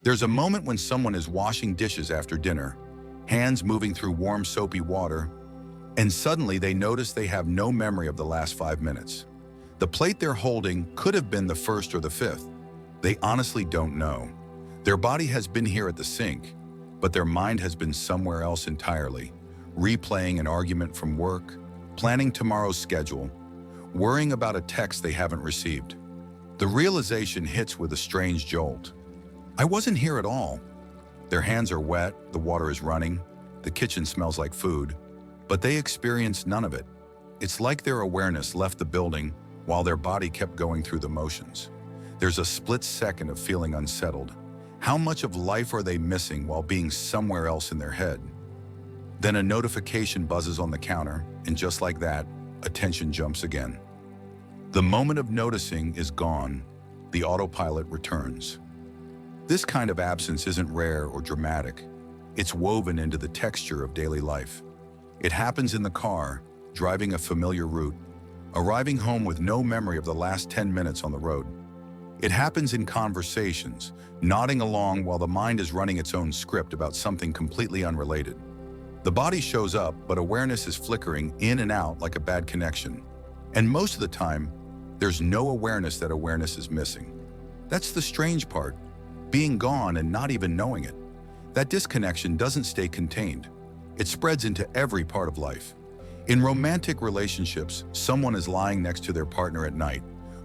There's a moment when someone is washing dishes after dinner, hands moving through warm soapy water, and suddenly they notice they have no memory of the last 5 minutes. The plate they're holding could have been the first or the fifth. They honestly don't know. Their body has been here at the sink, but their mind has been somewhere else entirely, replaying an argument from work, planning tomorrow's schedule, worrying about a text they haven't received. The realization hits with a strange jolt. I wasn't here at all. Their hands are wet, the water is running, the kitchen smells like food, but they experienced none of it. It's like their awareness left the building while their body kept going through the motions. There's a split second of feeling unsettled. How much of life are they missing while being somewhere else in their head? Then a notification buzzes on the counter, and just like that, attention jumps again. The moment of noticing is gone. The autopilot returns. This kind of absence isn't rare or dramatic. It's woven into the texture of daily life. It happens in the car, driving a familiar route, arriving home with no memory of the last 10 minutes on the road. It happens in conversations, nodding along while the mind is running its own script about something completely unrelated. The body shows up, but awareness is flickering in and out like a bad connection. And most of the time, there's no awareness that awareness is missing. That's the strange part, being gone and not even knowing it. That disconnection doesn't stay contained. It spreads into every part of life. In romantic relationships, someone is lying next to their partner at night,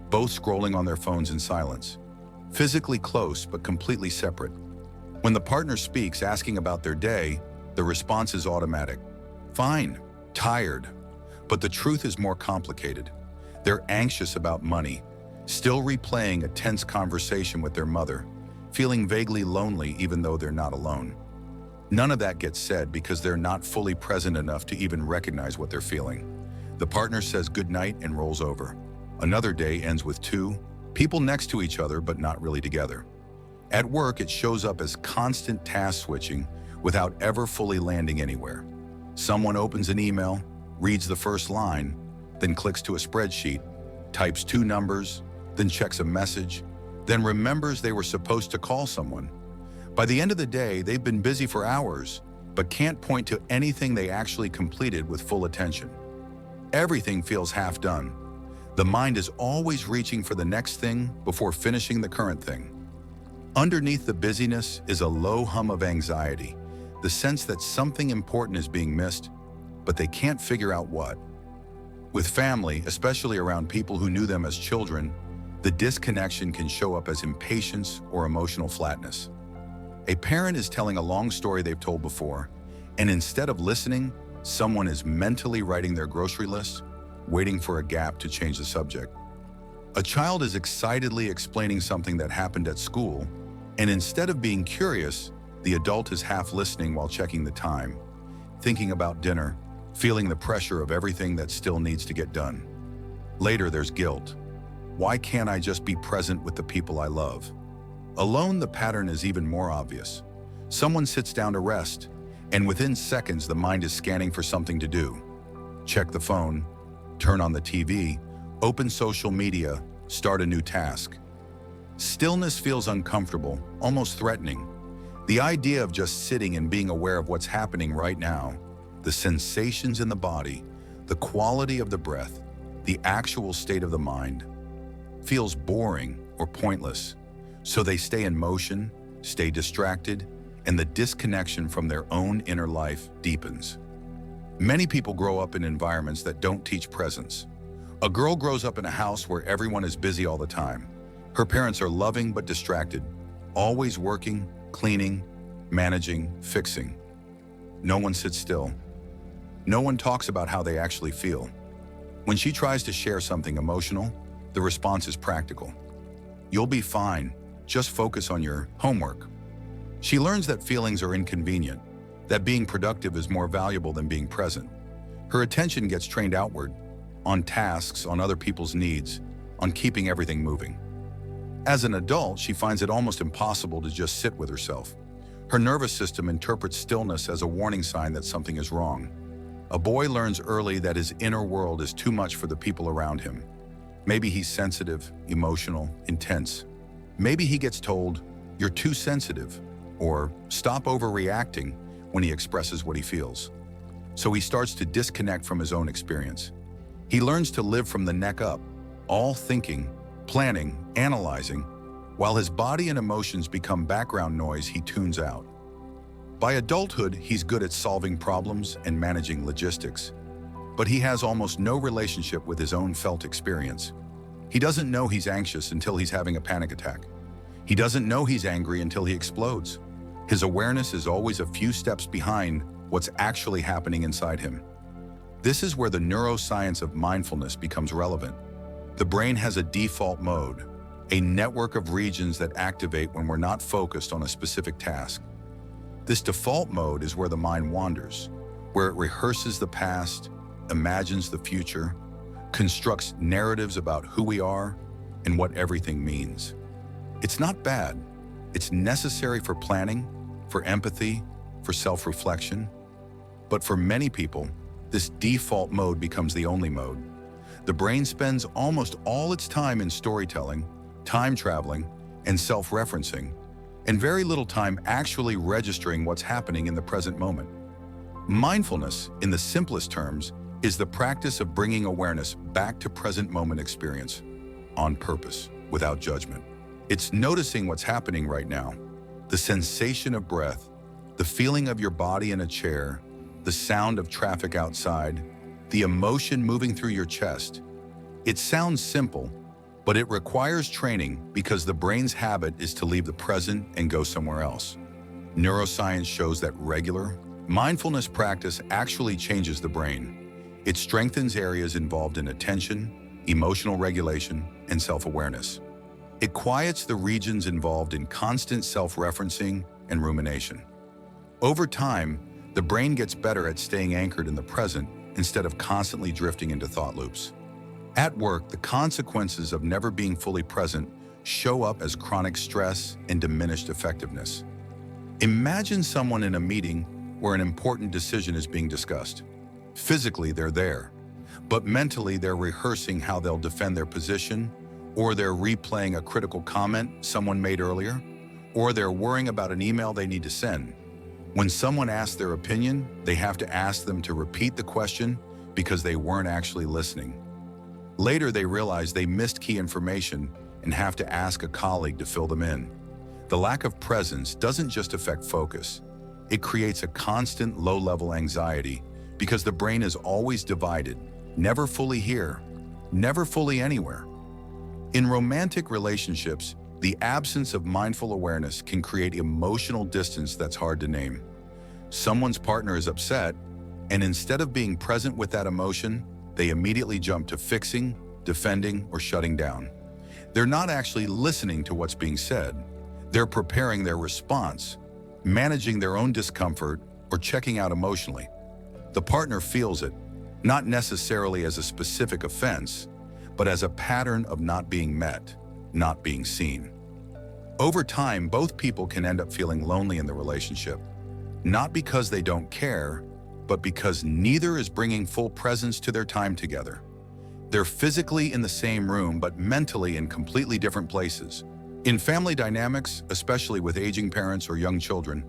both scrolling on their phones in silence. Physically close, but completely separate. When the partner speaks, asking about their day, the response is automatic. Fine, tired. But the truth is more complicated. They're anxious about money, still replaying a tense conversation with their mother, feeling vaguely lonely even though they're not alone. None of that gets said because they're not fully present enough to even recognize what they're feeling. The partner says goodnight and rolls over. Another day ends with two people next to each other but not really together. At work, it shows up as constant task switching without ever fully landing anywhere. Someone opens an email, reads the first line, then clicks to a spreadsheet, types two numbers, then checks a message, then remembers they were supposed to call someone. By the end of the day, they've been busy for hours, but can't point to anything they actually completed with full attention. Everything feels half done. The mind is always reaching for the next thing before finishing the current thing. Underneath the busyness is a low hum of anxiety, the sense that something important is being missed, but they can't figure out what. With family, especially around people who knew them as children, the disconnection can show up as impatience or emotional flatness. A parent is telling a long story they've told before, and instead of listening, someone is mentally writing their grocery list, waiting for a gap to change the subject. A child is excitedly explaining something that happened at school, and instead of being curious, the adult is half listening while checking the time, thinking about dinner, feeling the pressure of everything that still needs to get done. Later, there's guilt. Why can't I just be present with the people I love? Alone, the pattern is even more obvious. Someone sits down to rest, and within seconds, the mind is scanning for something to do. Check the phone, turn on the TV, open social media, start a new task. Stillness feels uncomfortable, almost threatening. The idea of just sitting and being aware of what's happening right now, the sensations in the body, the quality of the breath, the actual state of the mind, feels boring or pointless. So they stay in motion, stay distracted, and the disconnection from their own inner life deepens. Many people grow up in environments that don't teach presence. A girl grows up in a house where everyone is busy all the time. Her parents are loving but distracted, always working, cleaning, managing, fixing. No one sits still. No one talks about how they actually feel. When she tries to share something emotional, the response is practical. You'll be fine, just focus on your homework. She learns that feelings are inconvenient, that being productive is more valuable than being present. Her attention gets trained outward, on tasks, on other people's needs, on keeping everything moving. As an adult, she finds it almost impossible to just sit with herself. Her nervous system interprets stillness as a warning sign that something is wrong. A boy learns early that his inner world is too much for the people around him. Maybe he's sensitive, emotional, intense. Maybe he gets told, "You're too sensitive," or "Stop overreacting" when he expresses what he feels. So he starts to disconnect from his own experience. He learns to live from the neck up, all thinking, planning, analyzing, while his body and emotions become background noise he tunes out. By adulthood, he's good at solving problems and managing logistics, but he has almost no relationship with his own felt experience. He doesn't know he's anxious until he's having a panic attack. He doesn't know he's angry until he explodes. His awareness is always a few steps behind what's actually happening inside him. This is where the neuroscience of mindfulness becomes relevant. The brain has a default mode, a network of regions that activate when we're not focused on a specific task. This default mode is where the mind wanders, where it rehearses the past, imagines the future, constructs narratives about who we are and what everything means. It's not bad. It's necessary for planning, for empathy, for self-reflection. But for many people, this default mode becomes the only mode. The brain spends almost all its time in storytelling, time traveling, and self-referencing, and very little time actually registering what's happening in the present moment. Mindfulness, in the simplest terms, is the practice of bringing awareness back to present moment experience, on purpose, without judgment. It's noticing what's happening right now, the sensation of breath, the feeling of your body in a chair, the sound of traffic outside, the emotion moving through your chest. It sounds simple, but it requires training because the brain's habit is to leave the present and go somewhere else. Neuroscience shows that regular, mindfulness practice actually changes the brain. It strengthens areas involved in attention, emotional regulation, and self-awareness. It quiets the regions involved in constant self-referencing and rumination. Over time, the brain gets better at staying anchored in the present instead of constantly drifting into thought loops. At work, the consequences of never being fully present show up as chronic stress and diminished effectiveness. Imagine someone in a meeting where an important decision is being discussed. Physically, they're there, but mentally they're rehearsing how they'll defend their position, or they're replaying a critical comment someone made earlier, or they're worrying about an email they need to send. When someone asks their opinion, they have to ask them to repeat the question because they weren't actually listening. Later, they realize they missed key information and have to ask a colleague to fill them in. The lack of presence doesn't just affect focus. It creates a constant low-level anxiety because the brain is always divided, never fully here, never fully anywhere. In romantic relationships, the absence of mindful awareness can create emotional distance that's hard to name. Someone's partner is upset, and instead of being present with that emotion, they immediately jump to fixing, defending, or shutting down. They're not actually listening to what's being said. They're preparing their response, managing their own discomfort, or checking out emotionally. The partner feels it, not necessarily as a specific offense, but as a pattern of not being met, not being seen. Over time, both people can end up feeling lonely in the relationship, not because they don't care, but because neither is bringing full presence to their time together. They're physically in the same room, but mentally in completely different places. In family dynamics, especially with aging parents or young children,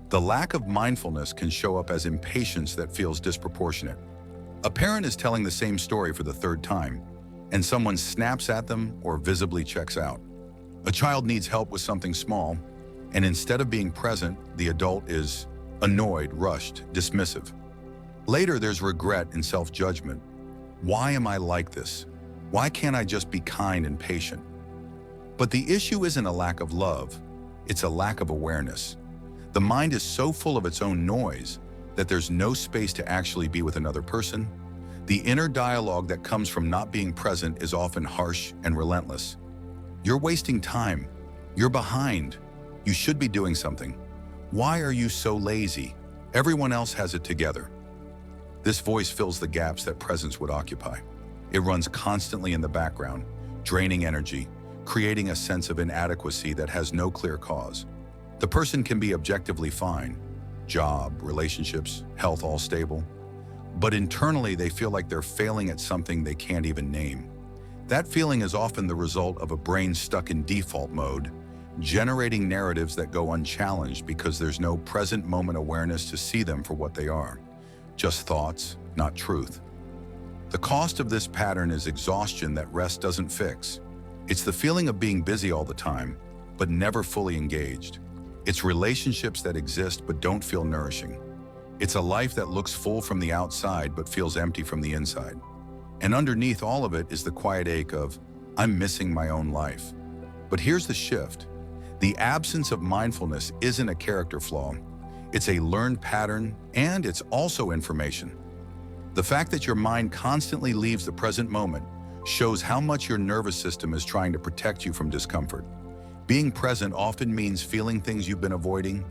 the lack of mindfulness can show up as impatience that feels disproportionate. A parent is telling the same story for the third time, and someone snaps at them or visibly checks out. A child needs help with something small, and instead of being present, the adult is annoyed, rushed, dismissive. Later, there's regret and self-judgment. Why am I like this? Why can't I just be kind and patient? But the issue isn't a lack of love, it's a lack of awareness. The mind is so full of its own noise that there's no space to actually be with another person. The inner dialogue that comes from not being present is often harsh and relentless. You're wasting time. You're behind. You should be doing something. Why are you so lazy? Everyone else has it together. This voice fills the gaps that presence would occupy. It runs constantly in the background, draining energy, creating a sense of inadequacy that has no clear cause. The person can be objectively fine, job, relationships, health all stable, but internally they feel like they're failing at something they can't even name. That feeling is often the result of a brain stuck in default mode, generating narratives that go unchallenged because there's no present moment awareness to see them for what they are. Just thoughts, not truth. The cost of this pattern is exhaustion that rest doesn't fix. It's the feeling of being busy all the time, but never fully engaged. It's relationships that exist but don't feel nourishing. It's a life that looks full from the outside but feels empty from the inside. And underneath all of it is the quiet ache of, I'm missing my own life. But here's the shift. The absence of mindfulness isn't a character flaw. It's a learned pattern, and it's also information. The fact that your mind constantly leaves the present moment shows how much your nervous system is trying to protect you from discomfort. Being present often means feeling things you've been avoiding: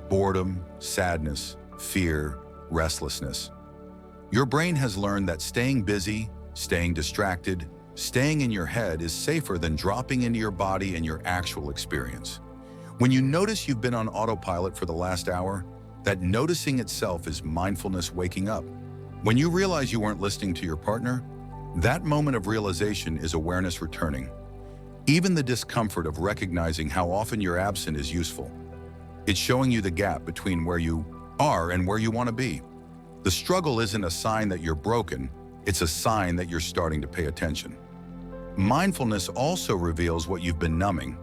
boredom, sadness, fear, restlessness. Your brain has learned that staying busy, staying distracted, staying in your head is safer than dropping into your body and your actual experience. When you notice you've been on autopilot for the last hour, that noticing itself is mindfulness waking up. When you realize you weren't listening to your partner, that moment of realization is awareness returning. Even the discomfort of recognizing how often you're absent is useful. It's showing you the gap between where you are and where you want to be. The struggle isn't a sign that you're broken, it's a sign that you're starting to pay attention. Mindfulness also reveals what you've been numbing.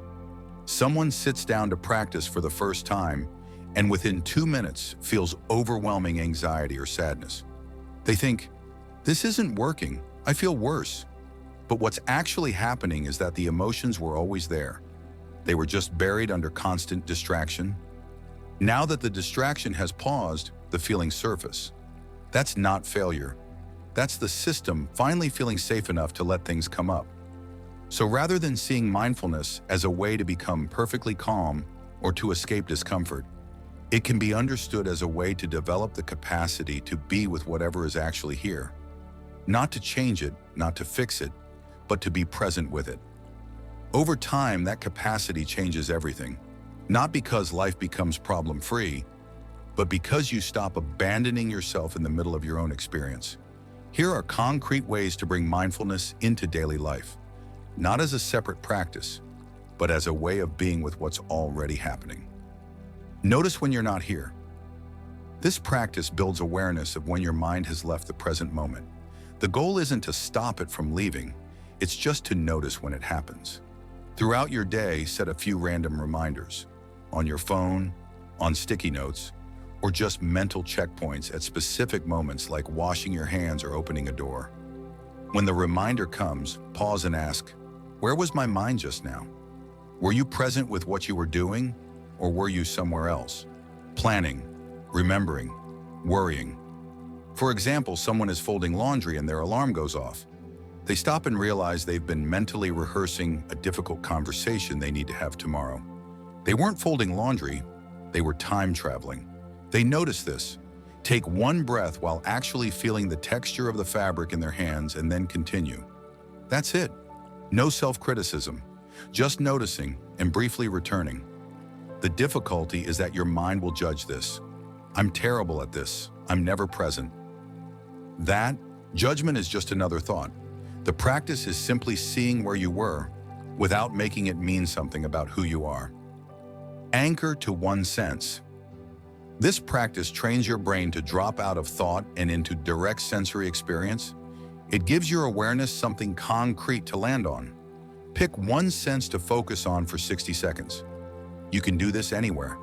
Someone sits down to practice for the first time and within 2 minutes feels overwhelming anxiety or sadness. They think, this isn't working, I feel worse. But what's actually happening is that the emotions were always there. They were just buried under constant distraction. Now that the distraction has paused, the feelings surface. That's not failure. That's the system finally feeling safe enough to let things come up. So rather than seeing mindfulness as a way to become perfectly calm or to escape discomfort, it can be understood as a way to develop the capacity to be with whatever is actually here. Not to change it, not to fix it, but to be present with it. Over time, that capacity changes everything. Not because life becomes problem-free, but because you stop abandoning yourself in the middle of your own experience. Here are concrete ways to bring mindfulness into daily life, not as a separate practice, but as a way of being with what's already happening. Notice when you're not here. This practice builds awareness of when your mind has left the present moment. The goal isn't to stop it from leaving, it's just to notice when it happens. Throughout your day, set a few random reminders, on your phone, on sticky notes, or just mental checkpoints at specific moments like washing your hands or opening a door. When the reminder comes, pause and ask, where was my mind just now? Were you present with what you were doing, or were you somewhere else? Planning, remembering, worrying. For example, someone is folding laundry and their alarm goes off. They stop and realize they've been mentally rehearsing a difficult conversation they need to have tomorrow. They weren't folding laundry, they were time traveling. They notice this. Take one breath while actually feeling the texture of the fabric in their hands and then continue. That's it. No self-criticism, just noticing and briefly returning. The difficulty is that your mind will judge this. I'm terrible at this. I'm never present. That judgment is just another thought. The practice is simply seeing where you were without making it mean something about who you are. Anchor to one sense. This practice trains your brain to drop out of thought and into direct sensory experience. It gives your awareness something concrete to land on. Pick one sense to focus on for 60 seconds. You can do this anywhere.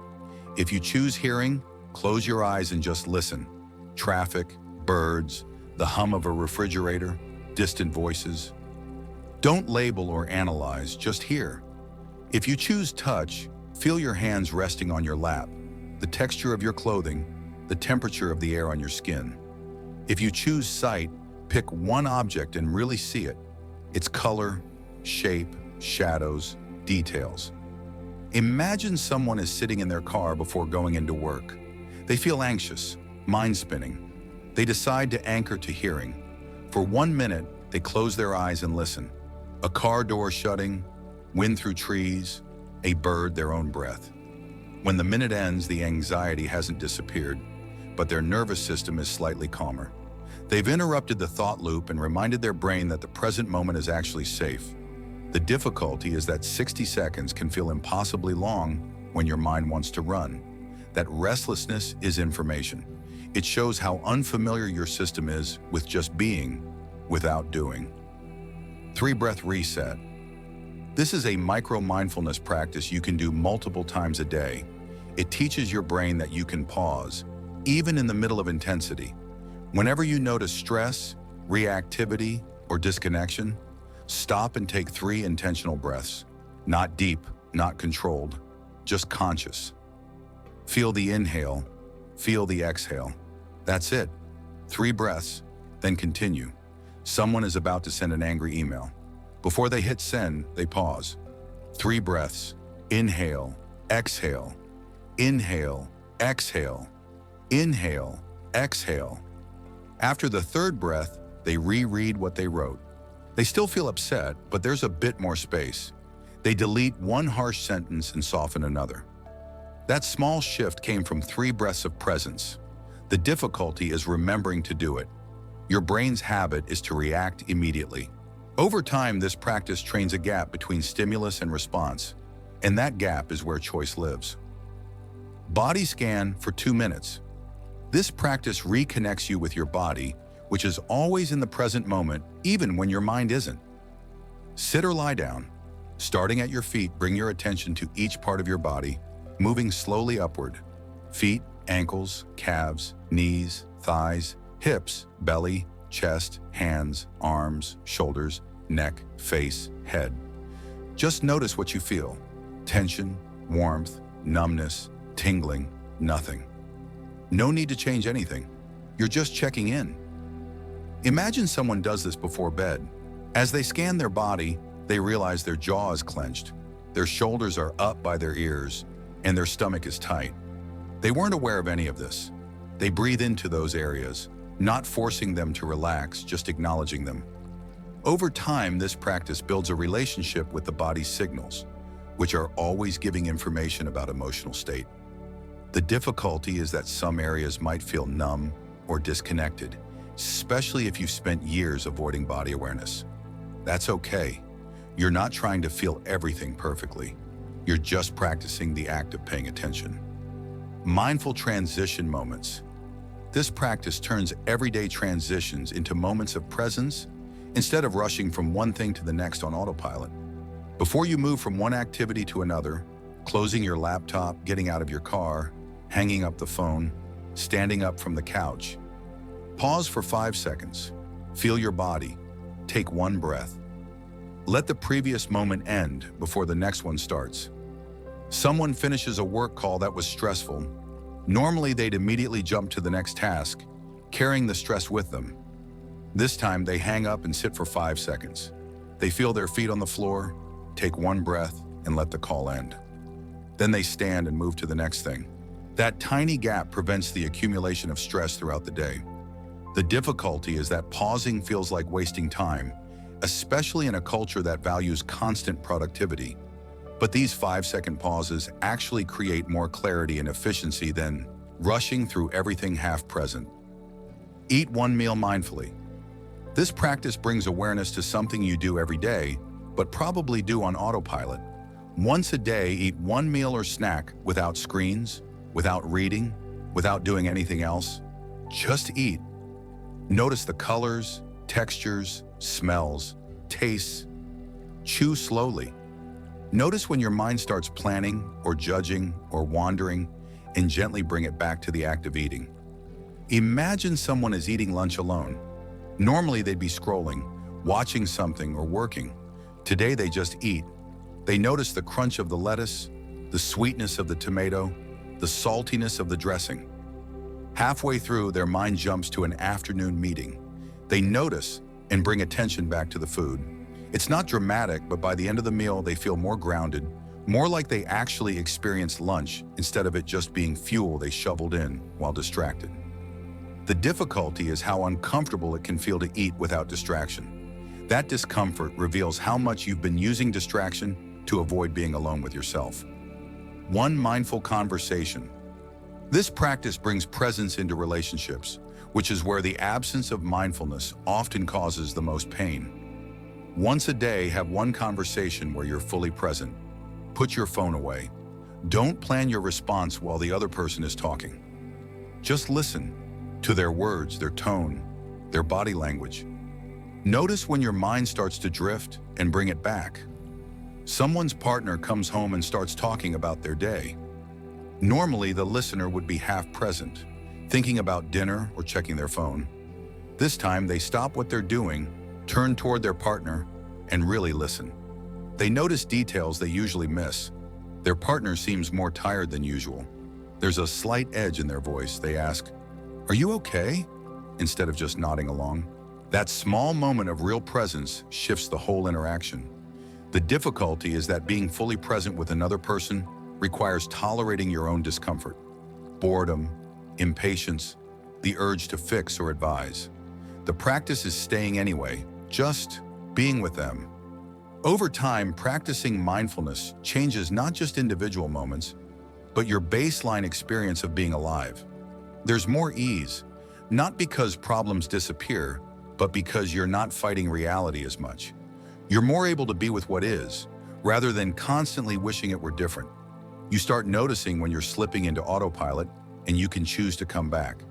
If you choose hearing, close your eyes and just listen. Traffic, birds, the hum of a refrigerator, distant voices. Don't label or analyze, just hear. If you choose touch, feel your hands resting on your lap, the texture of your clothing, the temperature of the air on your skin. If you choose sight, pick one object and really see it. Its color, shape, shadows, details. Imagine someone is sitting in their car before going into work. They feel anxious, mind spinning. They decide to anchor to hearing. For 1 minute, they close their eyes and listen. A car door shutting, wind through trees, a bird, their own breath. When the minute ends, the anxiety hasn't disappeared, but their nervous system is slightly calmer. They've interrupted the thought loop and reminded their brain that the present moment is actually safe. The difficulty is that 60 seconds can feel impossibly long when your mind wants to run. That restlessness is information. It shows how unfamiliar your system is with just being without doing. 3-breath reset. This is a micro-mindfulness practice you can do multiple times a day. It teaches your brain that you can pause, even in the middle of intensity. Whenever you notice stress, reactivity, or disconnection, stop and take 3 intentional breaths. Not deep, not controlled, just conscious. Feel the inhale, feel the exhale. That's it. 3 breaths, then continue. Someone is about to send an angry email. Before they hit send, they pause. 3 breaths. Inhale, exhale. Inhale, exhale. Inhale, exhale. After the 3rd breath, they reread what they wrote. They still feel upset, but there's a bit more space. They delete one harsh sentence and soften another. That small shift came from 3 breaths of presence. The difficulty is remembering to do it. Your brain's habit is to react immediately. Over time, this practice trains a gap between stimulus and response, and that gap is where choice lives. Body scan for 2 minutes. This practice reconnects you with your body, which is always in the present moment, even when your mind isn't. Sit or lie down. Starting at your feet, bring your attention to each part of your body, moving slowly upward. Feet, ankles, calves, knees, thighs, hips, belly, chest, hands, arms, shoulders, neck, face, head. Just notice what you feel. Tension, warmth, numbness, tingling, nothing. No need to change anything. You're just checking in. Imagine someone does this before bed. As they scan their body, they realize their jaw is clenched, their shoulders are up by their ears, and their stomach is tight. They weren't aware of any of this. They breathe into those areas, not forcing them to relax, just acknowledging them. Over time, this practice builds a relationship with the body's signals, which are always giving information about emotional state. The difficulty is that some areas might feel numb or disconnected, especially if you've spent years avoiding body awareness. That's okay. You're not trying to feel everything perfectly. You're just practicing the act of paying attention. Mindful transition moments. This practice turns everyday transitions into moments of presence instead of rushing from one thing to the next on autopilot. Before you move from one activity to another, closing your laptop, getting out of your car, hanging up the phone, standing up from the couch, pause for 5 seconds. Feel your body. Take 1 breath. Let the previous moment end before the next one starts. Someone finishes a work call that was stressful. Normally, they'd immediately jump to the next task, carrying the stress with them. This time, they hang up and sit for 5 seconds. They feel their feet on the floor, take 1 breath, and let the call end. Then they stand and move to the next thing. That tiny gap prevents the accumulation of stress throughout the day. The difficulty is that pausing feels like wasting time, especially in a culture that values constant productivity. But these 5-second pauses actually create more clarity and efficiency than rushing through everything half present. Eat 1 meal mindfully. This practice brings awareness to something you do every day, but probably do on autopilot. Once a day, eat 1 meal or snack without screens, without reading, without doing anything else. Just eat. Notice the colors, textures, smells, tastes. Chew slowly. Notice when your mind starts planning or judging or wandering, and gently bring it back to the act of eating. Imagine someone is eating lunch alone. Normally they'd be scrolling, watching something, or working. Today they just eat. They notice the crunch of the lettuce, the sweetness of the tomato, the saltiness of the dressing. Halfway through, their mind jumps to an afternoon meeting. They notice and bring attention back to the food. It's not dramatic, but by the end of the meal, they feel more grounded, more like they actually experienced lunch instead of it just being fuel they shoveled in while distracted. The difficulty is how uncomfortable it can feel to eat without distraction. That discomfort reveals how much you've been using distraction to avoid being alone with yourself. 1 mindful conversation. This practice brings presence into relationships, which is where the absence of mindfulness often causes the most pain. Once a day, have one conversation where you're fully present. Put your phone away. Don't plan your response while the other person is talking. Just listen to their words, their tone, their body language. Notice when your mind starts to drift and bring it back. Someone's partner comes home and starts talking about their day. Normally, the listener would be half present, thinking about dinner or checking their phone. This time, they stop what they're doing, turn toward their partner, and really listen. They notice details they usually miss. Their partner seems more tired than usual. There's a slight edge in their voice. They ask, "Are you okay?" instead of just nodding along. That small moment of real presence shifts the whole interaction. The difficulty is that being fully present with another person requires tolerating your own discomfort, boredom, impatience, the urge to fix or advise. The practice is staying anyway, just being with them. Over time, practicing mindfulness changes not just individual moments, but your baseline experience of being alive. There's more ease, not because problems disappear, but because you're not fighting reality as much. You're more able to be with what is, rather than constantly wishing it were different. You start noticing when you're slipping into autopilot, and you can choose to come back.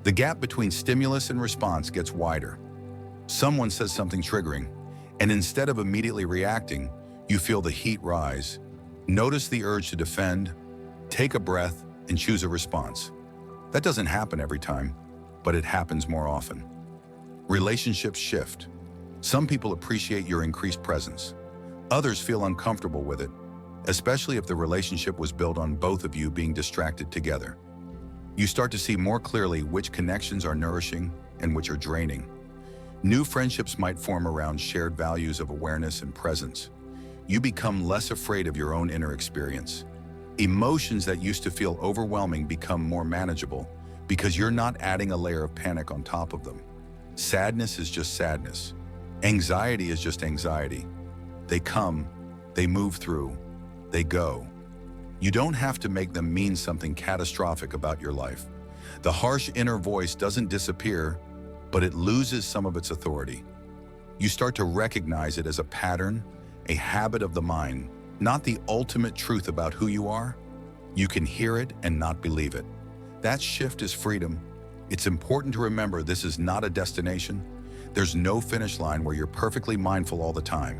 The gap between stimulus and response gets wider. Someone says something triggering, and instead of immediately reacting, you feel the heat rise. Notice the urge to defend, take a breath, and choose a response. That doesn't happen every time, but it happens more often. Relationships shift. Some people appreciate your increased presence. Others feel uncomfortable with it, especially if the relationship was built on both of you being distracted together. You start to see more clearly which connections are nourishing and which are draining. New friendships might form around shared values of awareness and presence. You become less afraid of your own inner experience. Emotions that used to feel overwhelming become more manageable because you're not adding a layer of panic on top of them. Sadness is just sadness. Anxiety is just anxiety. They come, they move through, they go. You don't have to make them mean something catastrophic about your life. The harsh inner voice doesn't disappear, but it loses some of its authority. You start to recognize it as a pattern, a habit of the mind, not the ultimate truth about who you are. You can hear it and not believe it. That shift is freedom. It's important to remember this is not a destination. There's no finish line where you're perfectly mindful all the time.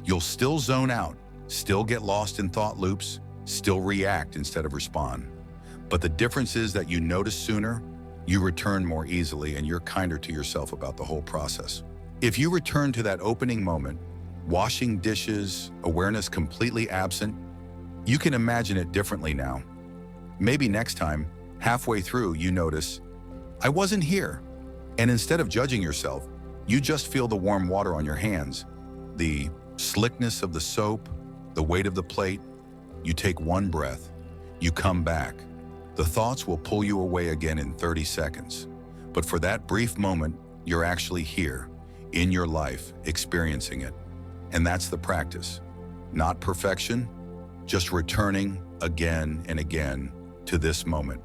You'll still zone out, still get lost in thought loops, still react instead of respond. But the difference is that you notice sooner, you return more easily, and you're kinder to yourself about the whole process. If you return to that opening moment, washing dishes, awareness completely absent, you can imagine it differently now. Maybe next time, halfway through, you notice, "I wasn't here." And instead of judging yourself, you just feel the warm water on your hands, the slickness of the soap, the weight of the plate. You take one breath, you come back. The thoughts will pull you away again in 30 seconds. But for that brief moment, you're actually here, in your life, experiencing it. And that's the practice. Not perfection, just returning again and again to this moment.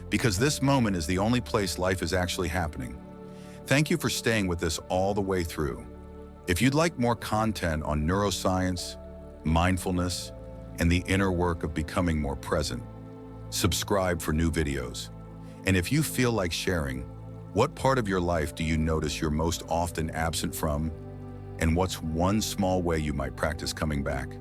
Because this moment is the only place life is actually happening. Thank you for staying with us all the way through. If you'd like more content on neuroscience, mindfulness, and the inner work of becoming more present, subscribe for new videos. And if you feel like sharing, what part of your life do you notice you're most often absent from? And what's one small way you might practice coming back?